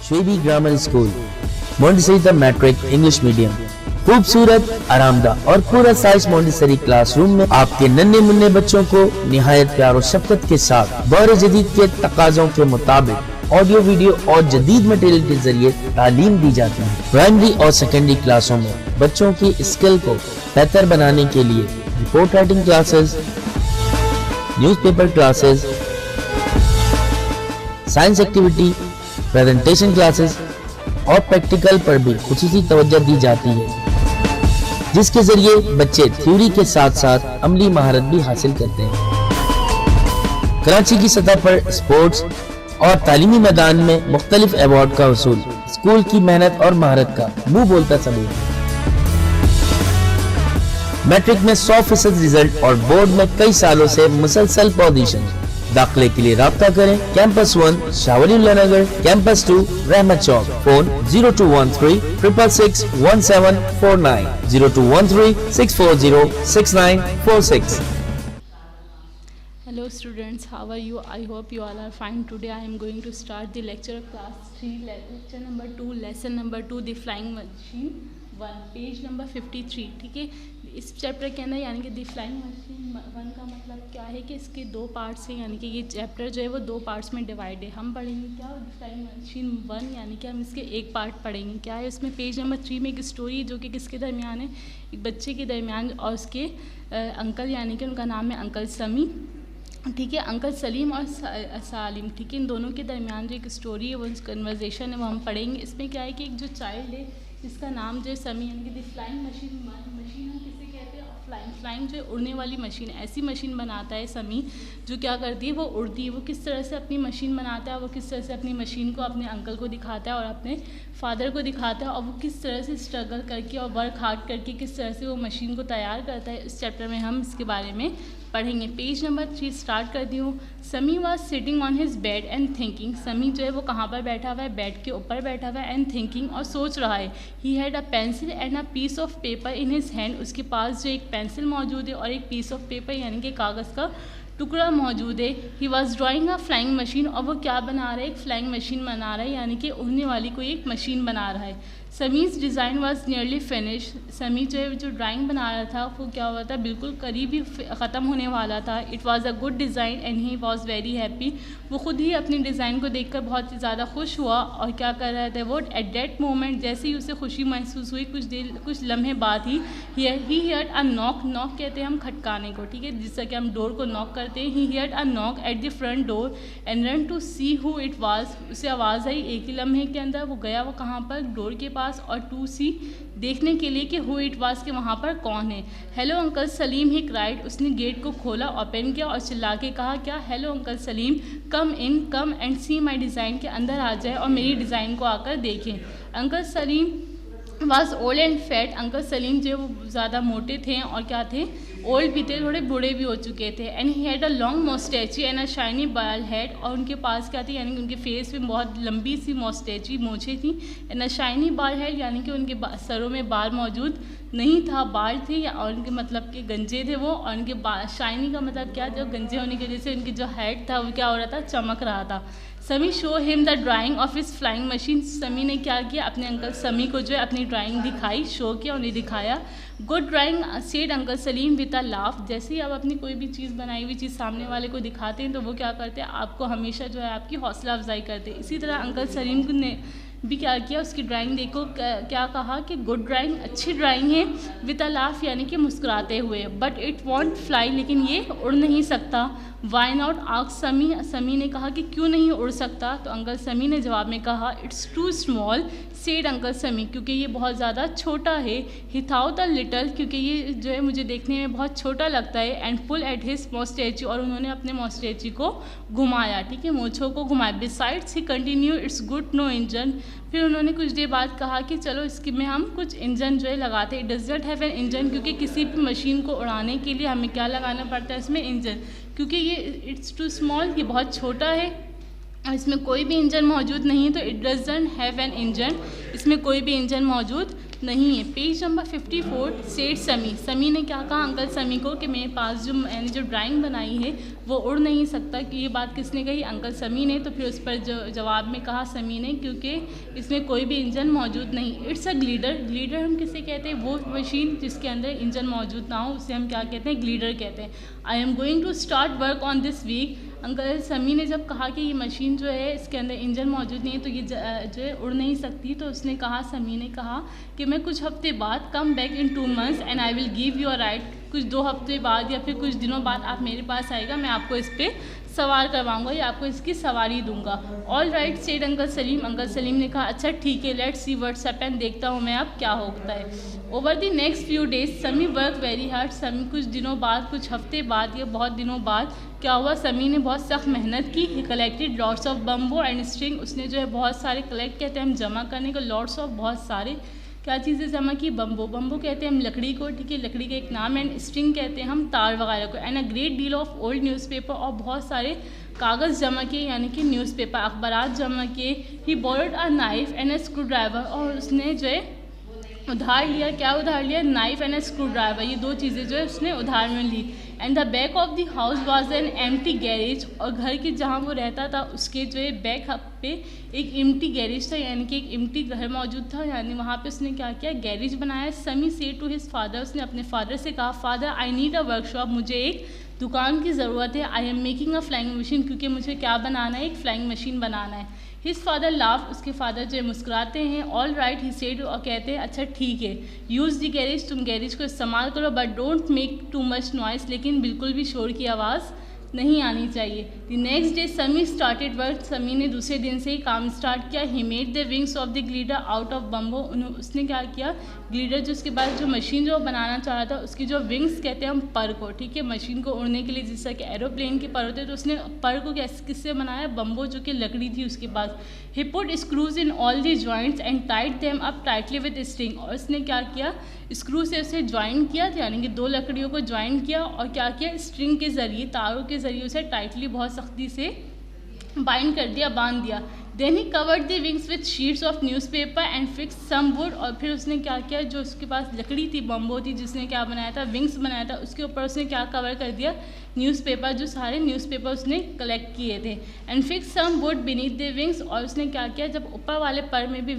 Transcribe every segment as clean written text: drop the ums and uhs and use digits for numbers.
श्वेबी grammar school, Montessori matric English medium. खूबसूरत, आरामदाह और पूरा साइज मोंटेसरी क्लासरूम में आपके नन्हे मुन्ने बच्चों को निहायत प्यार और शफ़क़त के साथ दौर जदीद के तकाज़ों के मुताबिक ऑडियो, वीडियो और जदीद मटेरियल के जरिए तालीम दी जाती है। प्राइमरी और सेकेंडरी क्लासों में बच्चों की स्किल को बेहतर बनाने के लिए report writing classes, newspaper classes, science activity, presentation classes और प्रैक्टिकल पर भी खुसूसी तवज्जो दी जाती है, जिसके जरिए बच्चे थ्योरी के साथ साथ अमली महारत भी हासिल करते हैं। कराची की सतह पर स्पोर्ट्स और तालीमी मैदान में मुख्तलिफ अवार्ड का वसूल स्कूल की मेहनत और महारत का मुंह बोलता सबूत है। मैट्रिक में 100% रिजल्ट और बोर्ड में कई सालों से मुसलसल पोजीशन। दाखिले के लिए राब्ता करें कैंपस 1 शावलीउल्लाह नगर, कैंपस 2 रहमत चौक। Phone 0213 666 1749, 0213 640 6946। Hello students, how are you? I hope you all are fine. Today I am going to start the lecture of class 3, lecture number 2, lesson number 2, the flying machine 1, page number 53। ठीक है, इस chapter के अंदर यानी कि the flying machine 1 का मतलब क्या है कि इसके 2 पार्ट्स हैं, यानी कि ये चैप्टर जो है वो 2 पार्ट्स में डिवाइड है। हम पढ़ेंगे क्या द फ्लाइंग मशीन 1, यानी कि हम इसके एक पार्ट पढ़ेंगे। क्या है उसमें, पेज नंबर 3 में एक स्टोरी जो कि किसके दरमियान है, एक बच्चे के दरमियान और उसके अंकल, यानी कि उनका नाम है अंकल समी। ठीक है, अंकल सलीम और सालिम। ठीक है, इन दोनों के दरमियान जो एक स्टोरी है, वो कन्वर्जेशन है, वो हम पढ़ेंगे। इसमें क्या है कि एक जो चाइल्ड है जिसका नाम जो है समी, यानी कि द फ्लाइंग मशीन, मशीन हम किसे कहते हैं, फ्लाइंग जो है उड़ने वाली मशीन, ऐसी मशीन बनाता है समी जो क्या करती है, वो उड़ती है। वो किस तरह से अपनी मशीन बनाता है, वो किस तरह से अपनी मशीन को अपने अंकल को दिखाता है और अपने फादर को दिखाता है, और वो किस तरह से स्ट्रगल करके और वर्क हार्ड करके किस तरह से वो मशीन को तैयार करता है। इस चैप्टर में हम इसके बारे में पढ़ेंगे। पेज नंबर 3 स्टार्ट करती हूँ। समी was sitting on his bed and thinking. समी जो है वो कहाँ पर बैठा हुआ है, बेड के ऊपर बैठा हुआ है, एंड थिंकिंग और सोच रहा है। He had a pencil and a piece of paper in his hand. उसके पास जो एक पेंसिल मौजूद है और एक पीस ऑफ पेपर यानी कि कागज़ का टुकड़ा मौजूद है। He was drawing a flying machine, और वो क्या बना रहा है, एक फ्लाइंग मशीन बना रहा है, यानी कि उड़ने वाली कोई एक मशीन बना रहा है। समीज़ डिज़ाइन वॉज नियरली फिनिश। समी जो ड्राइंग बना रहा था वो क्या हुआ था, बिल्कुल करीब ही ख़त्म होने वाला था। It was a good design and he was very happy. वो ख़ुद ही अपनी डिज़ाइन को देखकर बहुत ही ज़्यादा खुश हुआ। और क्या कर रहा था वो, एट दैट मोमेंट, जैसे ही उसे खुशी महसूस हुई, कुछ लम्हे बाद ही हियर्ड अ नॉक। नॉक कहते हैं हम खटकाने को, ठीक है, जिससे कि हम डोर को नॉक करते हैं। He heard a knock at the front door and run to see who it was. उसे आवाज़ आई, एक ही लम्हे के अंदर वो गया, वो कहाँ पर, डोर के पास, और टू सी देखने के लिए कि हु इट वाज, के वहाँ पर कौन है। Hello uncle Salim, he cried. उसने गेट को खोला, ओपन किया और चिल्ला के कहा, क्या, hello uncle Salim, come in, come and see my design, के अंदर आ जाए और मेरी डिज़ाइन को आकर देखें। Uncle Salim was old and fat. Uncle Salim जो वो ज़्यादा मोटे थे और क्या थे, ओल्ड भी थे, थोड़े बूढ़े भी हो चुके थे। And he had a long moustache and a shiny bald head. और उनके पास क्या थी, यानी कि उनके फेस में बहुत लंबी सी मोस्टैची मूछें थी। And a shiny bald head, यानी कि उनके सरों में बाल मौजूद नहीं था, बाल थे, और उनके मतलब के गंजे थे वो। और उनके बाल, शाइनी का मतलब क्या, जो गंजे होने की वजह से उनकी जो हेड था वो क्या हो रहा था, चमक रहा था। समी show him the drying of his flying machine. समी ने क्या किया, अपने अंकल समी को जो है अपनी ड्राइंग दिखाई, शो किया, उन्हें दिखाया। Good drawing said uncle Salim with a laugh. जैसे ही आप अपनी कोई भी चीज़, बनाई हुई चीज़ सामने वाले को दिखाते हैं तो वो क्या करते हैं, आपको हमेशा जो है आपकी हौसला अफजाई करते हैं। इसी तरह अंकल सलीम ने भी क्या किया, उसकी ड्राइंग देखो, क्या कहा कि गुड ड्राइंग, अच्छी ड्राइंग है, विद अ लाफ यानी कि मुस्कुराते हुए। बट इट वॉन्ट फ्लाई, लेकिन ये उड़ नहीं सकता। वाई नॉट आस्क समी। समी ने कहा कि क्यों नहीं उड़ सकता, तो अंकल समी ने जवाब में कहा, it's too small said uncle Sami, क्योंकि ये बहुत ज़्यादा छोटा है। ही थाउट अ लिटल, क्योंकि ये जो है मुझे देखने में बहुत छोटा लगता है। एंड पुल एट हिज मोस्टैची, और उन्होंने अपने मोस्टैची को घुमाया, ठीक है, मूँछों को घुमाया। Besides he continue, it's good no engine. फिर उन्होंने कुछ देर बाद कहा कि चलो इसके में हम कुछ इंजन जो है लगाते हैं। It does not have an engine, क्योंकि किसी भी मशीन को उड़ाने के लिए हमें क्या लगाना पड़ता है, इसमें इंजन, क्योंकि ये इट्स टू स्मॉल, ये बहुत छोटा है। और इसमें कोई भी इंजन मौजूद नहीं है, तो it doesn't have an engine, इसमें कोई भी इंजन मौजूद नहीं है। पेज नंबर 54 सेठ समी ने क्या कहा अंकल समी को कि मेरे पास जो मैंने जो ड्राइंग बनाई है वो उड़ नहीं सकता, कि ये बात किसने कही, अंकल समी ने। तो फिर उस पर जवाब में कहा समी ने, क्योंकि इसमें कोई भी इंजन मौजूद नहीं। इट्स अ ग्लीडर हम किसे कहते हैं, वो मशीन जिसके अंदर इंजन मौजूद ना हो उसे हम क्या कहते हैं, ग्लीडर कहते हैं। I am going to start work on this week. Uncle Sami ने जब कहा कि ये मशीन जो है इसके अंदर इंजन मौजूद नहीं है तो ये जो है उड़ नहीं सकती, तो उसने कहा, समी ने कहा कि मैं कुछ हफ्ते बाद come back in 2 months and I will give you a ride, कुछ 2 हफ्ते बाद या फिर कुछ दिनों बाद आप मेरे पास आएगा, मैं आपको इस पर सवार करवाऊंगा या आपको इसकी सवारी दूंगा। All right said uncle Salim ने कहा अच्छा ठीक है, लेट्स सी व्हाट्स हैपन, देखता हूँ मैं अब क्या होता है। Over the next few days समी वर्क वेरी हार्ड, समी कुछ दिनों बाद, कुछ हफ्ते बाद या बहुत दिनों बाद क्या हुआ, समी ने बहुत सख्त मेहनत की। ही collected lots of bamboo and string, उसने जो है बहुत सारे, कलेक्ट कहते हैं हम जमा करने को, लॉट्स ऑफ बहुत सारे, क्या चीज़ें जमा की, बम्बो कहते हैं हम लकड़ी को, ठीक है, लकड़ी का एक नाम, एंड स्ट्रिंग कहते हैं हम तार वगैरह को, and a great deal of old newspaper, और बहुत सारे कागज़ जमा किए यानी कि न्यूज़पेपर अखबारात जमा किए। He borrowed a knife and a screwdriver, और उसने जो है उधार लिया, क्या उधार लिया, knife and a screwdriver, ये 2 चीज़ें जो है उसने उधार में ली। And the back of the house was an empty garage, और घर के जहाँ वो रहता था उसके जो है बैक पे एक एम्प्टी गैरेज था, यानी कि एक एम्प्टी घर मौजूद था, यानी वहाँ पे उसने क्या किया, गैरेज बनाया। समी सेड टू हिज फादर, उसने अपने फादर से कहा, father I need a workshop, मुझे एक दुकान की ज़रूरत है। I am making a flying machine, क्योंकि मुझे क्या बनाना है, एक फ्लाइंग मशीन बनाना है। हिज फादर लाफ, उसके फादर जो मुस्कुराते हैं। ऑल राइट ही सेड, और कहते हैं अच्छा ठीक है। यूज़ द गैरेज, तुम गैरेज को इस्तेमाल करो, but don't make too much noise, लेकिन बिल्कुल भी शोर की आवाज़ नहीं आनी चाहिए। The next day Sami started work, Sami ने दूसरे दिन से ही काम स्टार्ट किया। He made the wings of the glider out of bamboo, उसने क्या किया, ग्लीडर जो उसके बाद जो मशीन जो बनाना चाह रहा था उसकी जो विंग्स कहते हैं हम पर को, ठीक है, मशीन को उड़ने के लिए, जैसा कि एरोप्लेन के पर होते हैं, तो उसने पर को किससे बनाया, बम्बो जो कि लकड़ी थी उसके पास। He put screws in all the joints and tight them up tightly with string, और उसने क्या किया, स्क्रू से उसे ज्वाइन किया, यानी कि 2 लकड़ियों को ज्वाइन किया, और क्या किया, स्ट्रिंग के ज़रिए, तारों के ज़रिए उसे टाइटली बहुत सख्ती से बाइंड कर दिया, बांध दिया। Then he covered the wings with sheets of newspaper and fix some wood, और फिर उसने क्या किया, जो उसके पास लकड़ी थी, बम्बो थी, जिसने क्या बनाया था, विंग्स बनाया था, उसके ऊपर उसने क्या कवर कर दिया, न्यूज़पेपर, जो सारे न्यूज़पेपर उसने कलेक्ट किए थे। And fix some wood beneath the wings, और उसने क्या किया, जब ऊपर वाले पर में भी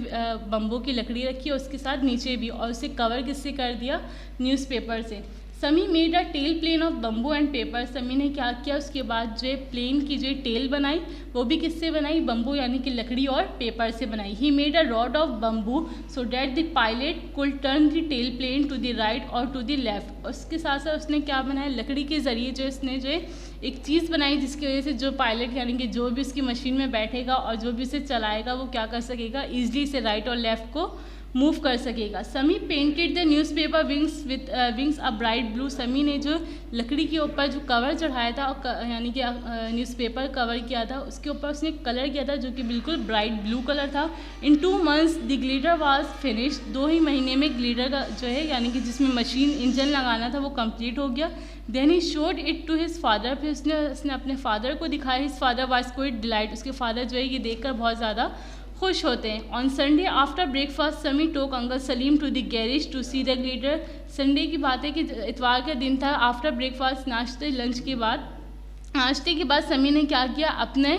बम्बो की लकड़ी रखी, और उसके साथ नीचे भी, और उसे कवर किससे कर दिया, न्यूज़पेपर से। Sami made a tail plane of bamboo and paper, Sami ने क्या किया, उसके बाद जो प्लेन की जो टेल बनाई वो भी किससे बनाई, बम्बू यानी कि लकड़ी और पेपर से बनाई। He made a rod of bamboo so that the pilot could turn the tail plane to the right और टू द लेफ्ट। उसके साथ साथ उसने क्या बनाया, लकड़ी के ज़रिए जो उसने जो एक चीज़ बनाई जिसकी वजह से जो पायलट यानी कि जो भी उसकी मशीन में बैठेगा और जो भी उसे चलाएगा वो क्या कर सकेगा, ईजिली से राइट और लेफ्ट को मूव कर सकेगा। समी painted the newspaper wings a bright blue, समी ने जो लकड़ी के ऊपर जो कवर चढ़ाया था यानी कि न्यूज़पेपर कवर किया था उसके ऊपर उसने कलर किया था जो कि बिल्कुल ब्राइट ब्लू कलर था। इन 2 months द ग्लीडर वाज फिनिश्ड, 2 ही महीने में ग्लीडर का जो है यानी कि जिसमें मशीन इंजन लगाना था वो कंप्लीट हो गया। Then he showed it to his father, फिर उसने अपने फादर को दिखाया। His father was quite delight, उसके फादर जो है ये देखकर बहुत ज़्यादा खुश होते हैं। On Sunday after breakfast Sami took uncle Salim to the garage to see the glider. Sunday की बात है कि इतवार का दिन था। आफ्टर ब्रेकफास्ट नाश्ते के बाद समी ने क्या किया, अपने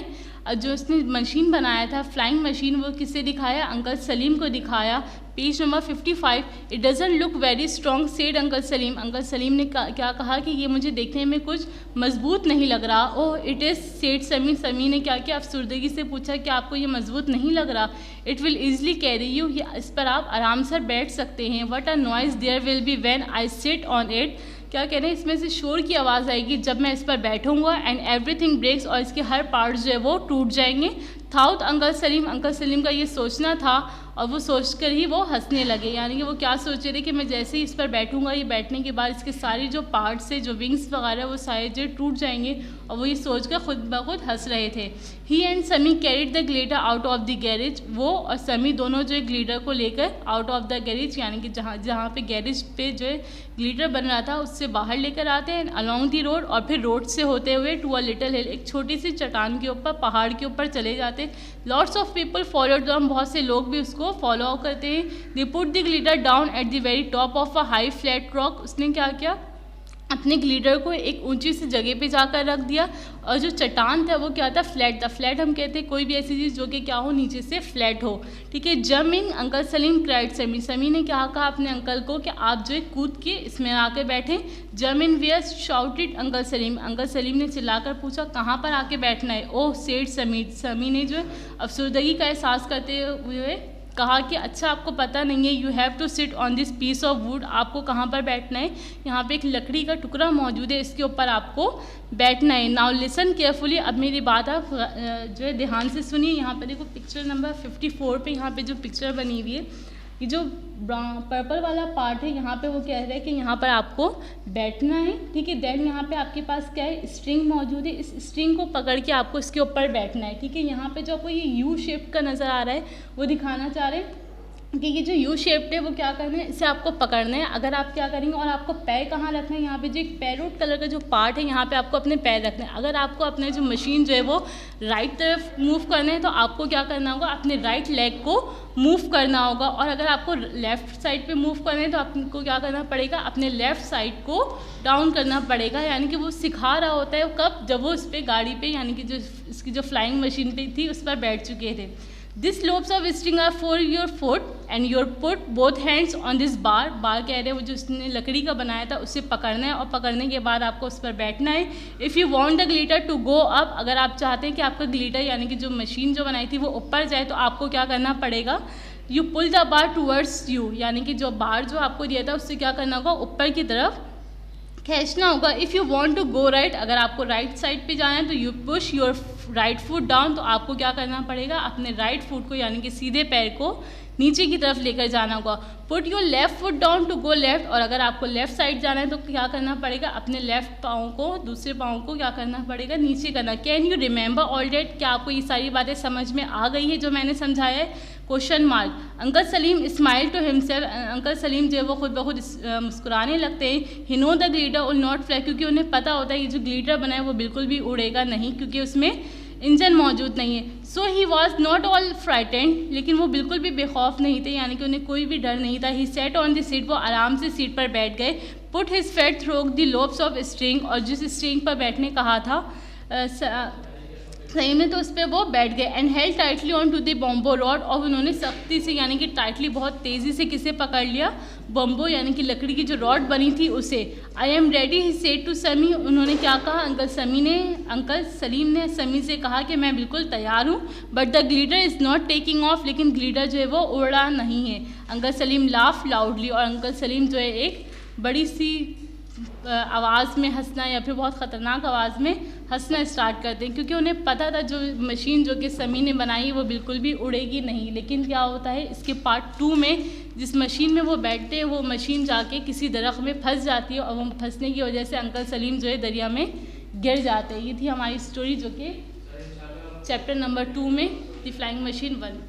जो उसने मशीन बनाया था फ्लाइंग मशीन वो किससे दिखाया, अंकल सलीम को दिखाया। Page number 55, it doesn't look very strong said uncle Salim. Uncle Salim ने क्या कहा कि ये मुझे देखने में कुछ मजबूत नहीं लग रहा। ओह इट इज़ सेड समी, समी ने क्या किया, अफसुर्दगी से पूछा कि आपको ये मजबूत नहीं लग रहा। It will easily carry you, इस पर आप आराम से बैठ सकते हैं। What a noise there will be when I sit on it, क्या कह रहे हैं, इसमें से शोर की आवाज़ आएगी जब मैं इस पर बैठूंगा। एंड एवरीथिंग ब्रेक्स, और इसके हर पार्ट्स जो है वो टूट जाएंगे। थाउट अंकल सलीम का ये सोचना था। और वो सोचकर ही वो हंसने लगे, यानी कि वो क्या सोच रहे थे कि मैं जैसे ही इस पर बैठूंगा, ये बैठने के बाद इसके सारी जो पार्ट्स है, जो विंग्स वगैरह, वो सारे जो टूट जाएंगे, और वो ये सोचकर खुद ब खुद हंस रहे थे। ही एंड समी carried the glitter out of the garage, वो और समी दोनों जो है ग्लिटर को लेकर आउट ऑफ द गैरेज, यानी कि जहाँ पे गैरेज पे जो है ग्लिटर बन रहा था उससे बाहर लेकर आते हैं, अलोंग दी रोड, और फिर रोड से होते हुए टू अ लिटिल हिल, एक छोटी सी चट्टान के ऊपर, पहाड़ के ऊपर चले जाते हैं। Lots of people followed them, बहुत से लोग भी उसको फॉलो करते हैं। They put the glitter down at the very top of a high flat rock, उसने क्या किया, अपने ग्लिटर को एक ऊंची सी जगह पे जाकर रख दिया, और जो चट्टान था वो क्या था, फ्लैट था। फ्लैट हम कहते हैं कोई भी ऐसी चीज़ जो कि क्या हो, नीचे से फ्लैट हो, ठीक है। जमिंग अंकल सलीम क्राइड समी, समी ने क्या कहा अपने अंकल को कि आप जो है कूद के इसमें आकर बैठें। जमिन wear shouted uncle Salim, uncle Salim ने चिल्लाकर पूछा कहाँ पर आके बैठना है। ओह सेड समी, समी ने जो है अफसरदगी का एहसास करते हुए कहा कि अच्छा आपको पता नहीं है, you have to sit on this piece of wood, आपको कहाँ पर बैठना है, यहाँ पे एक लकड़ी का टुकड़ा मौजूद है, इसके ऊपर आपको बैठना है। नाउ लिसन केयरफुली, अब मेरी बात आप जो है ध्यान से सुनिए। यहाँ पर देखो पिक्चर नंबर 54 पे यहाँ पे जो पिक्चर बनी हुई है, ये जो पर्पल वाला पार्ट है, यहाँ पे वो कह रहे हैं कि यहाँ पर आपको बैठना है, ठीक है। देन यहाँ पे आपके पास क्या है, स्ट्रिंग मौजूद है, इस स्ट्रिंग को पकड़ के आपको इसके ऊपर बैठना है, ठीक है। यहाँ पे जो आपको ये यू शेप का नज़र आ रहा है वो दिखाना चाह रहे हैं कि ये जो यू शेप्ड है वो क्या करना है, इसे आपको पकड़ना है। अगर आप क्या करेंगे, और आपको पैर कहाँ रखना है, यहाँ पे जो एक पैरोट कलर का जो पार्ट है यहाँ पे आपको अपने पैर रखना है। अगर आपको अपने जो मशीन जो है वो राइट तरफ मूव करना है तो आपको क्या करना होगा, अपने राइट लेग को मूव करना होगा, और अगर आपको लेफ़्ट साइड पे मूव करना है तो आपको क्या करना पड़ेगा, अपने लेफ़्ट साइड को डाउन करना पड़ेगा। यानी कि वो सिखा रहा होता है कब, जब वो इस पर गाड़ी पे, यानी कि जो इसकी जो फ्लाइंग मशीन पे थी उस पर बैठ चुके थे। This loops of string are for your feet and your put both hands on this bar, bar कह रहे हैं वो जो उसने लकड़ी का बनाया था उसे पकड़ना है, और पकड़ने के बाद आपको उस पर बैठना है। If you want the glider to go up, अगर आप चाहते हैं कि आपका ग्लिटर यानी कि जो मशीन जो बनाई थी वो ऊपर जाए तो आपको क्या करना पड़ेगा, you pull the bar towards you, यानी कि जो बार जो आपको दिया था उससे क्या करना होगा, ऊपर की तरफ खींचना होगा। If you want to go right, अगर आपको राइट साइड पे जाना है तो you push your right foot down, तो आपको क्या करना पड़ेगा, अपने राइट फुट को यानी कि सीधे पैर को नीचे की तरफ लेकर जाना होगा। Put your left foot down to go left, और अगर आपको लेफ्ट साइड जाना है तो क्या करना पड़ेगा, अपने लेफ्ट पाँव को, दूसरे पाँव को क्या करना पड़ेगा, नीचे करना। Can you remember all that, क्या आपको ये सारी बातें समझ में आ गई है जो मैंने समझाया है, question mark. Uncle Salim smile to himself, uncle Salim जो है वो खुद ब खुद मुस्कुराने लगते हैं। He know the glider will not fly, क्योंकि उन्हें पता होता है ये जो ग्लिटर बना है वो बिल्कुल भी उड़ेगा नहीं, क्योंकि उसमें इंजन मौजूद नहीं है। So he was not all frightened, लेकिन वो बिल्कुल भी बेखौफ नहीं थे, यानी कि उन्हें कोई भी डर नहीं था। He sat on the seat, वो आराम से सीट पर बैठ गए। Put his feet through the loops of string, और जिस स्ट्रिंग पर बैठने कहा था सही में तो उस पर वो बैठ गए। And held tightly on to the bamboo rod, और उन्होंने सख्ती से यानी कि टाइटली बहुत तेज़ी से किसे पकड़ लिया, बम्बो यानी कि लकड़ी की जो रॉड बनी थी उसे। I am ready he said to Sami, उन्होंने क्या कहा, अंकल सलीम ने समी से कहा कि मैं बिल्कुल तैयार हूँ। But the glitter is not taking of, लेकिन ग्लिटर जो है वो उड़ा नहीं है। अंकल सलीम लाफ लाउडली, और अंकल सलीम जो है एक बड़ी सी आवाज़ में हंसना या फिर बहुत ख़तरनाक आवाज़ में हंसना स्टार्ट करते हैं, क्योंकि उन्हें पता था जो मशीन जो कि समी ने बनाई वो बिल्कुल भी उड़ेगी नहीं। लेकिन क्या होता है इसके पार्ट 2 में, जिस मशीन में वो बैठते हैं वो मशीन जाके किसी दरख्त में फंस जाती है, और वो फंसने की वजह से अंकल सलीम जो है दरिया में गिर जाते हैं। ये थी हमारी स्टोरी जो कि चैप्टर नंबर 2 में द फ्लाइंग मशीन 1।